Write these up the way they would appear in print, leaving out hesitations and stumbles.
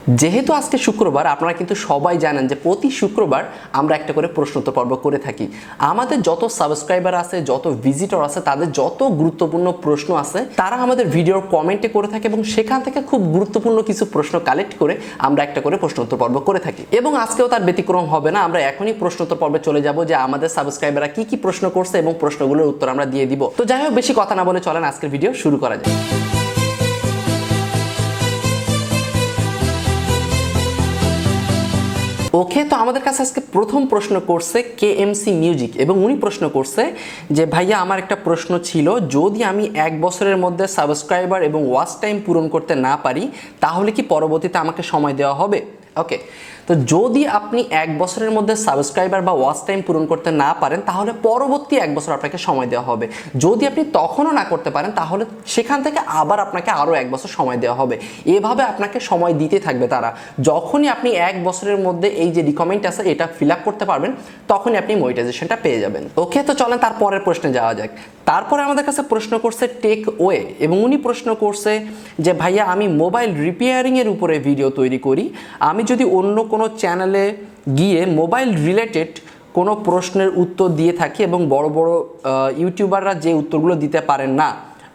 যেহেতু আজকে শুক্রবার, আপনারা কিন্তু সবাই জানেন যে প্রতি শুক্রবার আমরা একটা করে প্রশ্নোত্তর পর্ব করে থাকি। আমাদের যত সাবস্ক্রাইবার আছে, যত ভিজিটর আছে, তাদের যত গুরুত্বপূর্ণ প্রশ্ন আছে তারা আমাদের ভিডিওর কমেন্টে করে থাকে এবং সেখান থেকে খুব গুরুত্বপূর্ণ কিছু প্রশ্ন কালেক্ট করে আমরা একটা করে প্রশ্নোত্তর পর্ব করে থাকি। এবং আজকেও তার ব্যতিক্রম হবে না। আমরা এখনই প্রশ্নোত্তর পর্বে চলে যাব যে আমাদের সাবস্ক্রাইবাররা কি কি প্রশ্ন করছে এবং প্রশ্নগুলোর উত্তর আমরা দিয়ে দিব। তো যাই হোক, বেশি কথা না বলে চলেন আজকের ভিডিও শুরু করা যায়। ওকে, তো আমাদের কাছে আজকে প্রথম প্রশ্ন করছে কেএমসি মিউজিক এবং উনি প্রশ্ন করছে যে ভাইয়া, আমার একটা প্রশ্ন ছিল, যদি আমি 1 বছরের মধ্যে সাবস্ক্রাইবার এবং ওয়াচ টাইম পূরণ করতে না পারি তাহলে কি পরবর্তীতে আমাকে সময় দেওয়া হবে? ওকে, তো যদি আপনি 1 বছরের মধ্যে সাবস্ক্রাইবার বা ওয়াচ টাইম পূরণ করতে না পারেন তাহলে পরবর্তী 1 বছর আপনাকে সময় দেওয়া হবে। যদি আপনি তখনও না করতে পারেন তাহলে সেখান থেকে আবার আপনাকে আরও 1 বছর সময় দেওয়া হবে। এভাবে আপনাকে সময় দিতে থাকবে তারা। যখনই আপনি 1 বছরের মধ্যে এই যে রিকমেন্ড আছে এটা ফিল আপ করতে পারবেন তখনই আপনি মনিটাইজেশনটা পেয়ে যাবেন। ওকে, তো চলেন তারপরের প্রশ্নে যাওয়া যাক। তারপরে আমাদের কাছে প্রশ্ন করছে টেকওয়ে এবং উনি প্রশ্ন করছে যে ভাইয়া, আমি মোবাইল রিপেয়ারিংয়ের উপরে ভিডিও তৈরি করি। আমি যদি অন্য কোনো চ্যানেলে গিয়ে মোবাইল রিলেটেড কোনো প্রশ্নের উত্তর দিয়ে থাকি এবং বড় বড় ইউটিউবাররা যে উত্তরগুলো দিতে পারেন না,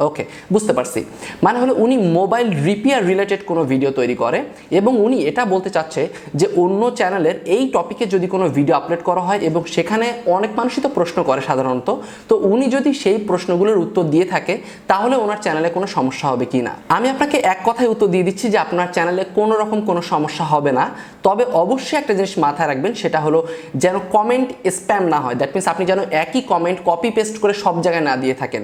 ওকে বুঝতে পারছি, মানে হলো উনি মোবাইল রিপেয়ার রিলেটেড কোনো ভিডিও তৈরি করে এবং উনি এটা বলতে চাচ্ছে যে অন্য চ্যানেলের এই টপিকে যদি কোনো ভিডিও আপলোড করা হয় এবং সেখানে অনেক মানুষই তো প্রশ্ন করে সাধারণত, তো উনি যদি সেই প্রশ্নগুলোর উত্তর দিয়ে থাকে তাহলে ওনার চ্যানেলে কোনো সমস্যা হবে কি না। আমি আপনাকে এক কথায় উত্তর দিয়ে দিচ্ছি যে আপনার চ্যানেলে কোনো রকম কোনো সমস্যা হবে না। তবে অবশ্যই একটা জিনিস মাথায় রাখবেন, সেটা হলো যেন কমেন্ট স্প্যাম না হয়। দ্যাট মিনস আপনি যেন একই কমেন্ট কপি পেস্ট করে সব জায়গায় না দিয়ে থাকেন।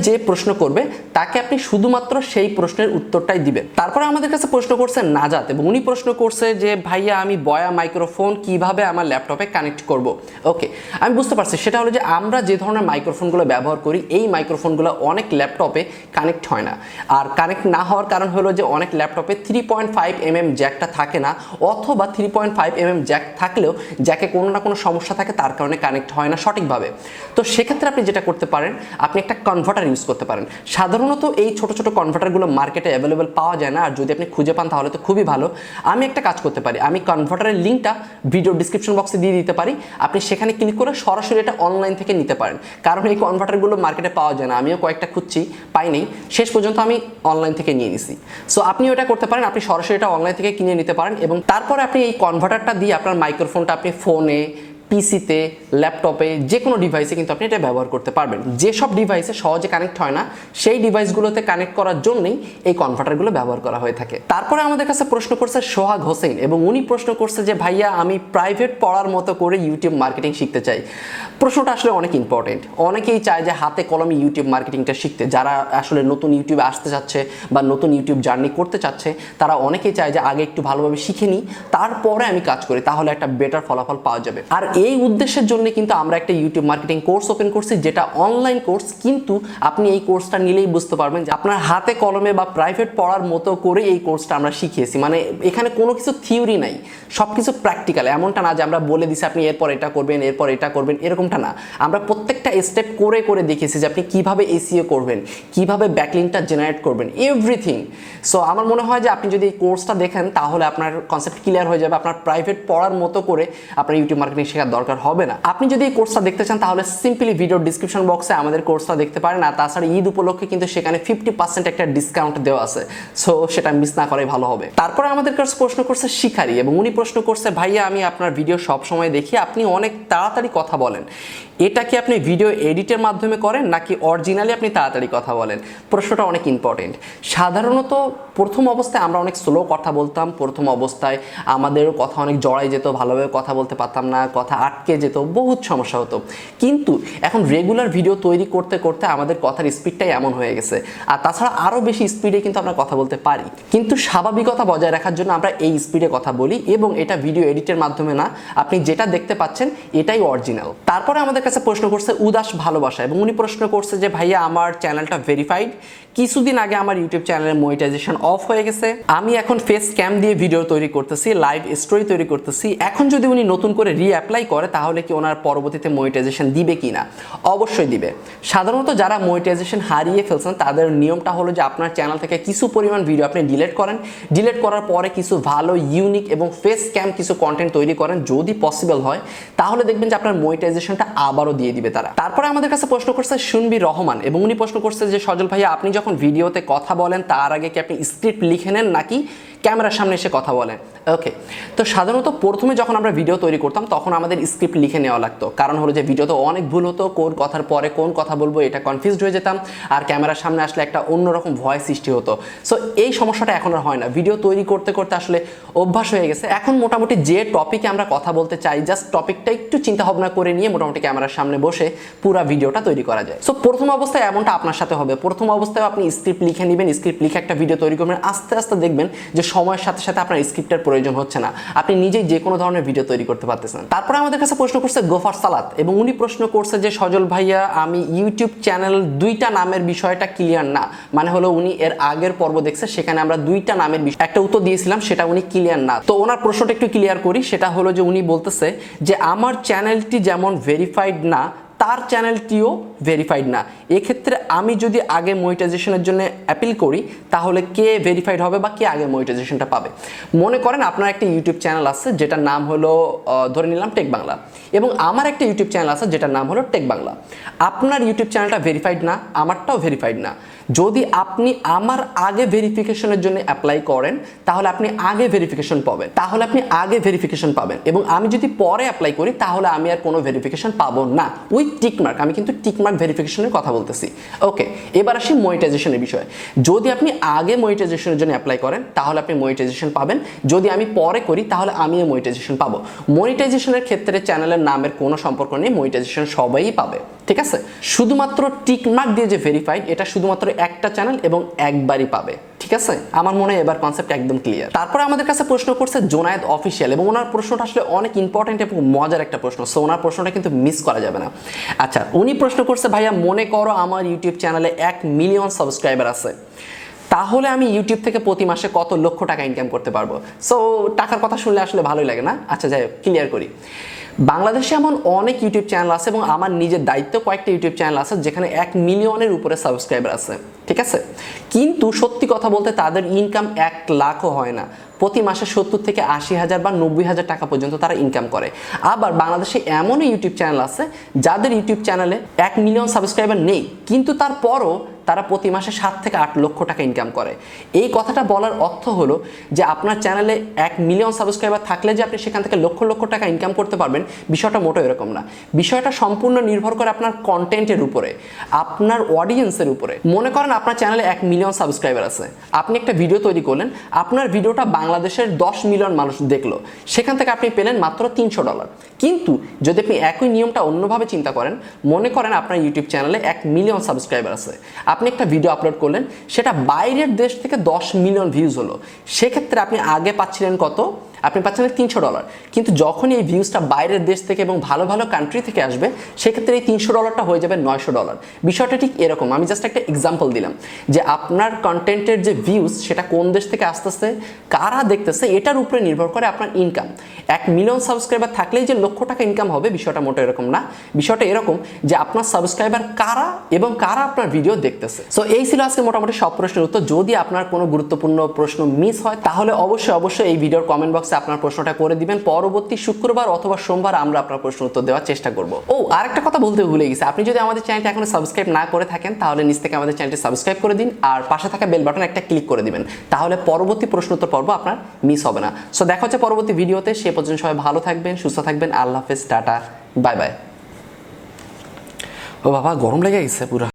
যে প্রশ্ন করবে তাকে আপনি শুধুমাত্র সেই প্রশ্নের উত্তরটাই দিবেন। তারপরে আমাদের কাছে প্রশ্ন করছে নাজাত এবং উনি প্রশ্ন করছে যে ভাইয়া, আমি বয়া মাইক্রোফোন কিভাবে আমার ল্যাপটপে কানেক্ট করব। ওকে, আমি বুঝতে পারছি, সেটা হলো যে আমরা যে ধরনের মাইক্রোফোনগুলো ব্যবহার করি এই মাইক্রোফোনগুলো অনেক ল্যাপটপে কানেক্ট হয় না। আর কানেক্ট না হওয়ার কারণ হলো যে অনেক ল্যাপটপে 3.5mm জ্যাকটা থাকে না, অথবা 3.5mm জ্যাক থাকলেও জ্যাকে কোনো না কোনো সমস্যা থাকে, তার কারণে কানেক্ট হয় না সঠিকভাবে। তো সেক্ষেত্রে আপনি যেটা করতে পারেন, আপনি একটা কনভার্টার ইউজ করতে পারেন। সাধারণত এই ছোট ছোট কনভার্টারগুলো মার্কেটে অ্যাভেলেবেল পাওয়া যায় না, আর যদি আপনি খুঁজে পান তাহলে তো খুবই ভালো। আমি একটা কাজ করতে পারি, আমি কনভার্টারের লিঙ্কটা ভিডিও ডিসক্রিপশন বক্সে দিয়ে দিতে পারি। আপনি সেখানে ক্লিক করে সরাসরি এটা অনলাইন থেকে নিতে পারেন, কারণ এই কনভার্টারগুলো মার্কেটে পাওয়া যায় না। আমিও কয়েকটা খুঁজছি, পাইনি, শেষ পর্যন্ত আমি অনলাইন থেকে নিয়ে নিছি। সো আপনি ওটা করতে পারেন, আপনি সরাসরি এটা অনলাইন থেকে কিনে নিতে পারেন এবং তারপরে আপনি এই কনভার্টারটা দিয়ে আপনার মাইক্রোফোনটা আপনি ফোনে, পিসিতে, ল্যাপটপে, যে কোনো ডিভাইসে কিন্তু আপনি এটা ব্যবহার করতে পারবেন। যেসব ডিভাইসে সহজে কানেক্ট হয় না সেই ডিভাইসগুলোতে কানেক্ট করার জন্যই এই কনভার্টারগুলো ব্যবহার করা হয়ে থাকে। তারপরে আমাদের কাছে প্রশ্ন করছে সোহাগ হোসেন এবং উনি প্রশ্ন করছে যে ভাইয়া, আমি প্রাইভেট পড়ার মতো করে ইউটিউব মার্কেটিং শিখতে চাই। প্রশ্নটা আসলে অনেক ইম্পর্টেন্ট। অনেকেই চায় যে হাতে কলমে ইউটিউব মার্কেটিংটা শিখতে। যারা আসলে নতুন ইউটিউবে আসতে চাচ্ছে বা নতুন ইউটিউব জার্নি করতে চাচ্ছে তারা অনেকেই চায় যে আগে একটু ভালোভাবে শিখে নিই, তারপরে আমি কাজ করি, তাহলে একটা বেটার ফলাফল পাওয়া যাবে। আর এই উদ্দেশ্যের জন্য কিন্তু আমরা একটা ইউটিউব মার্কেটিং কোর্স ওপেন করছি, যেটা অনলাইন কোর্স। কিন্তু আপনি এই কোর্সটা নিলেই বুঝতে পারবেন যে আপনার হাতে কলমে বা প্রাইভেট পড়ার মতো করে এই কোর্সটা আমরা শিখিয়েছি। মানে এখানে কোনো কিছু থিওরি নাই, সব কিছু প্র্যাকটিক্যাল। এমনটা না যে আমরা বলে দিছি আপনি এরপর এটা করবেন, এরপর এটা করবেন, এরকমটা না। আমরা প্রত্যেকটা স্টেপ করে করে দেখিয়েছি যে আপনি কিভাবে এসইও করবেন, কিভাবে ব্যাকলিংকটা জেনারেট করবেন, এভরিথিং। সো আমার মনে হয় যে আপনি যদি এই কোর্সটা দেখেন তাহলে আপনার কনসেপ্ট ক্লিয়ার হয়ে যাবে। আপনার প্রাইভেট পড়ার মতো করে আপনার ইউটিউব মার্কেটিং শেখার দরকার হবে না। আপনি যদি এই কোর্সটা দেখতে চান তাহলে সিম্পলি ভিডিও ডিসক্রিপশন বক্সে আমাদের কোর্সটা দেখতে পারেন। আর তাছাড়া ঈদ উপলক্ষে কিন্তু সেখানে 50% একটা ডিসকাউন্ট দেওয়া আছে, সো সেটা মিস না করাই ভালো হবে। তারপরে আমাদের কাছে প্রশ্ন করছে শিখারি এবং উনি প্রশ্ন করছে ভাইয়া, আমি আপনার ভিডিও সব সময় দেখি, আপনি অনেক তাড়াতাড়ি কথা বলেন। এটা কি আপনি ভিডিও এডিটের মাধ্যমে করেন নাকি অরিজিনালি আপনি তাড়াতাড়ি কথা বলেন? প্রশ্নটা অনেক ইম্পর্টেন্ট। সাধারণত প্রথম অবস্থায় আমরা অনেক স্লো কথা বলতাম। প্রথম অবস্থায় আমাদের কথা অনেক জড়াই যেত, ভালোভাবে কথা বলতে পারতাম না, কথা আটকে যেত, বহুত সমস্যা হতো। কিন্তু এখন রেগুলার ভিডিও তৈরি করতে করতে আমাদের কথার স্পিডটাই এমন হয়ে গেছে। আর তাছাড়া আরও বেশি স্পিডে কিন্তু আমরা কথা বলতে পারি, কিন্তু স্বাভাবিকতা বজায় রাখার জন্য আমরা এই স্পিডে কথা বলি এবং এটা ভিডিও এডিটের মাধ্যমে না। আপনি যেটা দেখতে পাচ্ছেন এটাই অরিজিনাল। তারপরে আমাদের কাছে প্রশ্ন করছে উদাস ভালোবাসা এবং উনি প্রশ্ন করছে যে ভাইয়া আমার চ্যানেলটা ভেরিফাইড, কিছুদিন আগে আমার ইউটিউব চ্যানেলের মনিটাইজেশন অফ হয়ে গেছে, আমি এখন ফেস ক্যাম দিয়ে ভিডিও তৈরি করতেছি, লাইভ স্টোরি তৈরি করতেছি, এখন যদি উনি নতুন করে রিঅ্যাপ্লাই করে তাহলে কি ওনার পরবর্তীতে মনিটাইজেশন দিবে কিনা? অবশ্যই দিবে। সাধারণত যারা মনিটাইজেশন হারিয়ে ফেলছেন তাদের নিয়মটা হলো যে আপনার চ্যানেল থেকে কিছু পরিমাণ ভিডিও আপনি ডিলিট করেন, ডিলিট করার পরে কিছু ভালো ইউনিক এবং ফেস ক্যাম কিছু কন্টেন্ট তৈরি করেন, যদি পসিবল হয় তাহলে দেখবেন যে আপনার মনিটাইজেশনটা আবারও দিয়ে দিবে তারা। তারপরে আমাদের কাছে প্রশ্ন করছে সুনবি রহমান এবং উনি প্রশ্ন করছে যে সজল ভাইয়া আপনি যখন ভিডিওতে কথা বলেন তার আগে কি আপনি স্ক্রিপ্ট লিখে নেন নাকি ক্যামেরার সামনে এসে কথা বলেন? ওকে, তো সাধারণত প্রথমে যখন আমরা ভিডিও তৈরি করতাম তখন আমাদের স্ক্রিপ্ট লিখে নেওয়া লাগতো, কারণ হলো যে ভিডিওতে অনেক ভুল হতো, কোন কথার পরে কোন কথা বলবো এটা কনফিউজড হয়ে যেতাম, আর ক্যামেরার সামনে আসলে একটা অন্যরকম ভয় সৃষ্টি হতো। সো এই সমস্যাটা এখন আর হয় না, ভিডিও তৈরি করতে করতে আসলে অভ্যাস হয়ে গেছে। এখন মোটামুটি যে টপিকে আমরা কথা বলতে চাই জাস্ট টপিকটা একটু চিন্তা ভাবনা করে নিয়ে মোটামুটি ক্যামেরার সামনে বসে পুরো ভিডিওটা তৈরি করা যায়। সো প্রথম অবস্থায় এমনটা আপনার সাথে হবে, প্রথম অবস্থায় আপনি স্ক্রিপ্ট লিখে নেবেন, স্ক্রিপ্ট লিখে একটা ভিডিও তৈরি করবেন, আস্তে আস্তে দেখবেন যে সময়ের সাথে সাথে আপনার স্ক্রিপ্টের প্রয়োজন হচ্ছে না, আপনি নিজেই যে কোনো ধরনের ভিডিও তৈরি করতে পারতেছেন। তারপরে আমাদের কাছে প্রশ্ন করছে গোফার সালাত এবং উনি প্রশ্ন করছে যে সজল ভাইয়া আমি ইউটিউব চ্যানেল দুইটা নামের বিষয়টা ক্লিয়ার না, মানে হলো উনি এর আগের পর্ব দেখছে সেখানে আমরা দুইটা নামের বিষয় একটা উত্তর দিয়েছিলাম, সেটা উনি ক্লিয়ার না। তো ওনার প্রশ্নটা একটু ক্লিয়ার করি, সেটা হলো যে উনি বলতেছে যে আমার চ্যানেলটি যেমন ভেরিফাইড না তার চ্যানেলটিও ভেরিফাইড না, এক্ষেত্রে আমি যদি আগে মনিটাইজেশনের জন্য অ্যাপিল করি তাহলে কে ভেরিফাইড হবে বা কে আগে মনিটাইজেশনটা পাবে? মনে করেন আপনার একটা ইউটিউব চ্যানেল আছে যেটার নাম হলো ধরে নিলাম টেক বাংলা, এবং আমার একটা ইউটিউব চ্যানেল আছে যেটার নাম হলো টেক বাংলা। আপনার ইউটিউব চ্যানেলটা ভেরিফাইড না, আমারটাও ভেরিফাইড না, যদি আপনি আমার আগে ভেরিফিকেশনের জন্য অ্যাপ্লাই করেন তাহলে আপনি আগে ভেরিফিকেশন পাবেন, এবং আমি যদি পরে অ্যাপ্লাই করি তাহলে আমি আর কোনো ভেরিফিকেশন পাবো না উইথ টিকমার্ক। আমি কিন্তু টিকমার্ক ভেরিফিকেশনের কথা বলতেছি। ওকে, এবার আসি মনিটাইজেশনের বিষয়ে। যদি আপনি আগে মনিটাইজেশনের জন্য অ্যাপ্লাই করেন তাহলে আপনি মনিটাইজেশন পাবেন, যদি আমি পরে করি তাহলে আমিও মনিটাইজেশন পাবো। মনিটাইজেশনের ক্ষেত্রে চ্যানেলের নামের কোনো সম্পর্ক নেই, মনিটাইজেশন সবাই পাবে, ঠিক আছে? শুধুমাত্র টিকমার্ক দিয়ে যে ভেরিফাইড এটা শুধুমাত্র একটা চ্যানেল এবং একবারই পাবে, ঠিক আছে? আমার মনে হয় এবার কনসেপ্ট একদম ক্লিয়ার। তারপরে আমাদের কাছে প্রশ্ন করছে জোনায়েদ অফিসিয়াল এবং ওনার প্রশ্নটা আসলে অনেক ইম্পর্টেন্ট এবং মজার একটা প্রশ্ন, সো ওনার প্রশ্নটা কিন্তু মিস করা যাবে না। আচ্ছা, উনি প্রশ্ন করছে ভাইয়া মনে করো আমার ইউটিউব চ্যানেলে 1 মিলিয়ন সাবস্ক্রাইবার আছে, তাহলে আমি ইউটিউব থেকে প্রতি মাসে কত লক্ষ টাকা ইনকাম করতে পারবো? সো টাকার কথা শুনলে আসলে ভালোই লাগে না? আচ্ছা যাই হোক, ক্লিয়ার করি। বাংলাদেশে এমন অনেক ইউটিউব চ্যানেল আছে এবং আমার নিজের দায়িত্ব কয়েকটা ইউটিউব চ্যানেল আছে যেখানে 1 মিলিয়নের উপরে সাবস্ক্রাইবার আছে, ঠিক আছে? কিন্তু সত্যি কথা বলতে তাদের ইনকাম 1 লাখও হয় না, প্রতি মাসে 70 থেকে 80,000 বা 90,000 টাকা পর্যন্ত তারা ইনকাম করে। আবার বাংলাদেশে এমনও ইউটিউব চ্যানেল আছে যাদের ইউটিউব চ্যানেলে 1 মিলিয়ন সাবস্ক্রাইবার নেই, কিন্তু তারপরও তারা প্রতি মাসে 7 থেকে 8 লক্ষ টাকা ইনকাম করে। এই কথাটা বলার অর্থ হলো যে আপনার চ্যানেলে 1 মিলিয়ন সাবস্ক্রাইবার থাকলে যে আপনি সেখান থেকে লক্ষ লক্ষ টাকা ইনকাম করতে পারবেন বিষয়টা মোটেও এরকম না। বিষয়টা সম্পূর্ণ নির্ভর করে আপনার কন্টেন্টের উপরে, আপনার অডিয়েন্সের উপরে। মনে করেন আপনার চ্যানেলে 1 মিলিয়ন সাবস্ক্রাইবার আছে, আপনি একটা ভিডিও তৈরি করলেন, আপনার ভিডিওটা বাংলাদেশের 10 মিলিয়ন মানুষ দেখলো, সেখান থেকে আপনি পেলেন মাত্র $300। কিন্তু যদি আপনি একই নিয়মটা অন্যভাবে চিন্তা করেন, মনে করেন আপনার ইউটিউব চ্যানেলে 1 মিলিয়ন সাবস্ক্রাইবার আছে, আপনি একটা ভিডিও আপলোড করলেন, সেটা বাইরের দেশ থেকে 10 মিলিয়ন ভিউজ হলো, সেক্ষেত্রে আপনি আগে পাচ্ছিলেন কত? আপনি পাচ্ছেন $300, কিন্তু যখন এই ভিউজটা বাইরের দেশ থেকে এবং ভালো ভালো কান্ট্রি থেকে আসবে সেক্ষেত্রে এই $300টা হয়ে যাবে $900। বিষয়টা ঠিক এরকম, আমি জাস্ট একটা এক্সাম্পল দিলাম যে আপনার কন্টেন্টের যে ভিউজ সেটা কোন দেশ থেকে আসতেছে, কারা দেখতেছে, এটার উপরে নির্ভর করে আপনার ইনকাম। 1 মিলিয়ন সাবস্ক্রাইবার থাকলেই যে লক্ষ টাকা ইনকাম হবে বিষয়টা মোটেও এরকম না। বিষয়টা এরকম যে আপনার সাবস্ক্রাইবার কারা এবং কারা আপনার ভিডিও দেখতেছে। সো এই ছিল আজকে মোটামুটি সব প্রশ্নের উত্তর। যদি আপনার কোনো গুরুত্বপূর্ণ প্রশ্ন মিস হয় তাহলে অবশ্যই এই ভিডিওর কমেন্ট বক্সে আপনার প্রশ্নটা করে দিবেন, পরবর্তী শুক্রবার অথবা সোমবার আমরা আপনার প্রশ্ন উত্তর দেওয়ার চেষ্টা করব। ও আরেকটা কথা বলতে ভুলে গেছি, আপনি যদি আমাদের চ্যানেলটা এখনো সাবস্ক্রাইব না করে থাকেন তাহলে নিচ থেকে আমাদের চ্যানেলটি সাবস্ক্রাইব করে দিন আর পাশে থাকা বেল বাটন একটা ক্লিক করে দিবেন, তাহলে পরবর্তী প্রশ্ন উত্তর পর্ব আপনার মিস হবে না। সো দেখা হচ্ছে পরবর্তী ভিডিওতে, সে পর্যন্ত সবাই ভালো থাকবেন, সুস্থ থাকবেন, আল্লাহ হাফেজ, টাটা, বাই বাই। ও বাবা, গরম লেগে গেছে পুরো।